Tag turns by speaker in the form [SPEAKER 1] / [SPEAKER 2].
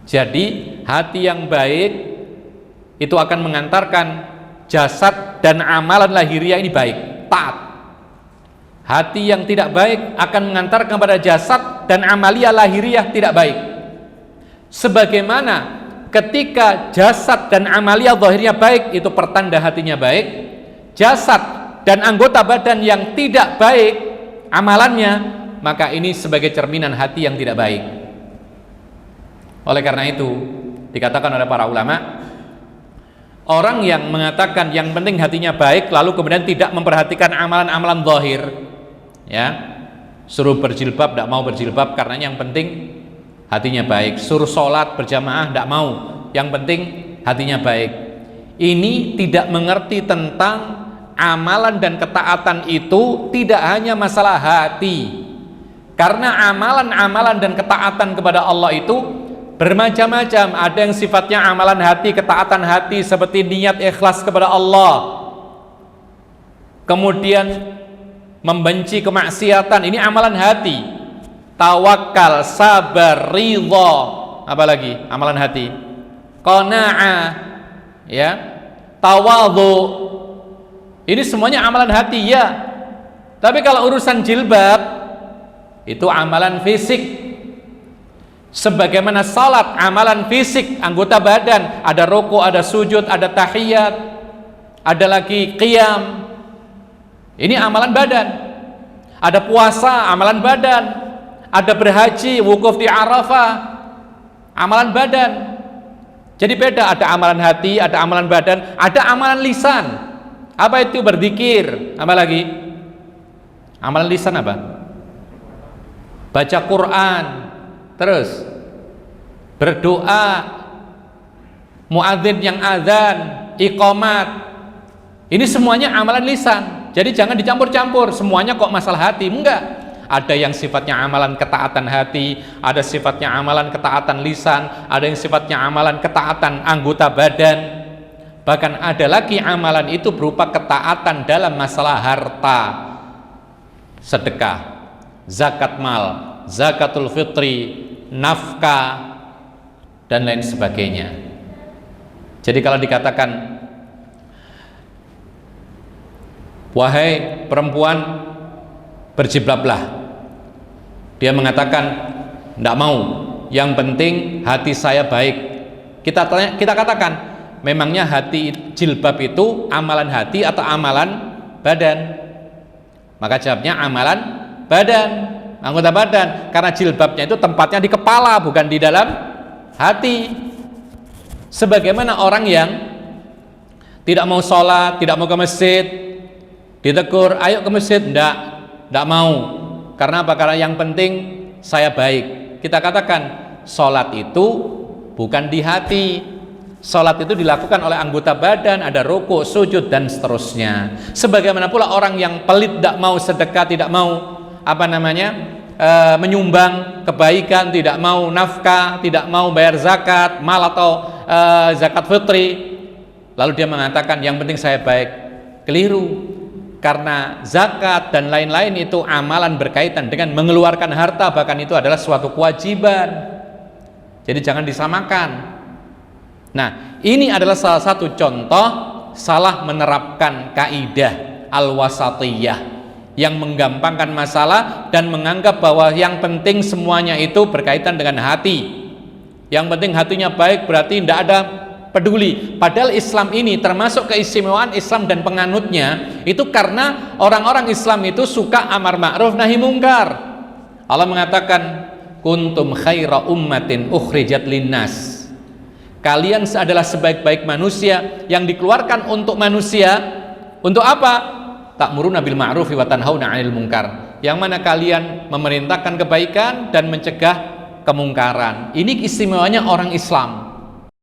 [SPEAKER 1] Jadi hati yang baik itu akan mengantarkan jasad dan amalan lahiriah ini baik, taat. Hati yang tidak baik akan mengantarkan kepada jasad dan amalia lahiriah tidak baik. Sebagaimana ketika jasad dan amalia zahirnya baik, itu pertanda hatinya baik. Jasad dan anggota badan yang tidak baik amalannya, maka ini sebagai cerminan hati yang tidak baik. Oleh karena itu dikatakan oleh para ulama, orang yang mengatakan yang penting hatinya baik lalu kemudian tidak memperhatikan amalan-amalan zahir, ya, suruh berjilbab tidak mau berjilbab karena yang penting hatinya baik, suruh sholat berjamaah tidak mau, yang penting hatinya baik. Ini tidak mengerti tentang amalan dan ketaatan itu tidak hanya masalah hati, karena amalan-amalan dan ketaatan kepada Allah itu bermacam-macam. Ada yang sifatnya amalan hati, ketaatan hati seperti niat ikhlas kepada Allah, kemudian membenci kemaksiatan, ini amalan hati. Tawakal, sabar, ridha, apalagi amalan hati. Qanaah, ya, tawadhu, ini semuanya amalan hati, ya. Tapi kalau urusan jilbab itu amalan fisik. Sebagaimana salat amalan fisik, anggota badan, ada rukuk, ada sujud, ada tahiyat, ada lagi qiyam, ini amalan badan. Ada puasa, amalan badan. Ada berhaji, wukuf di Arafah, amalan badan. Jadi beda, ada amalan hati, ada amalan badan, ada amalan lisan. Apa itu? Berzikir. Apa lagi? Amalan lisan apa? Baca Quran, terus berdoa, muadzin yang azan, iqamat, ini semuanya amalan lisan. Jadi jangan dicampur-campur semuanya kok masalah hati, enggak. Ada yang sifatnya amalan ketaatan hati, ada sifatnya amalan ketaatan lisan, ada yang sifatnya amalan ketaatan anggota badan, bahkan ada lagi amalan itu berupa ketaatan dalam masalah harta, sedekah, zakat mal, zakatul fitri, nafkah, dan lain sebagainya. Jadi kalau dikatakan, wahai perempuan berjilbablah, dia mengatakan tidak mau, yang penting hati saya baik. Kita katakan, memangnya hati jilbab itu amalan hati atau amalan badan? Maka jawabnya amalan badan, anggota badan, karena jilbabnya itu tempatnya di kepala, bukan di dalam hati. Sebagaimana orang yang tidak mau sholat, tidak mau ke masjid, ditegur, ayo ke masjid, tidak mau. Karena apa? Karena yang penting saya baik. Kita katakan sholat itu bukan di hati. Sholat itu dilakukan oleh anggota badan, ada rukuk, sujud, dan seterusnya. Sebagaimana pula orang yang pelit, tidak mau sedekah, tidak mau menyumbang kebaikan, tidak mau nafkah, tidak mau bayar zakat mal atau zakat fitri, lalu dia mengatakan yang penting saya baik. Keliru, karena zakat dan lain-lain itu amalan berkaitan dengan mengeluarkan harta, bahkan itu adalah suatu kewajiban. Jadi jangan disamakan. Nah, ini adalah salah satu contoh salah menerapkan kaidah al-wasatiyah yang menggampangkan masalah dan menganggap bahwa yang penting semuanya itu berkaitan dengan hati. Yang penting hatinya baik, berarti tidak ada peduli. Padahal Islam ini termasuk keistimewaan Islam dan penganutnya itu karena orang-orang Islam itu suka amar ma'ruf nahi mungkar. Allah mengatakan, kuntum khaira ummatin ukhrijat linnas, kalian adalah sebaik-baik manusia yang dikeluarkan untuk manusia. Untuk apa? Ta'muruna bil ma'rufi wa tanhauna 'anil munkar, yang mana kalian memerintahkan kebaikan dan mencegah kemungkaran. Ini istimewanya orang Islam.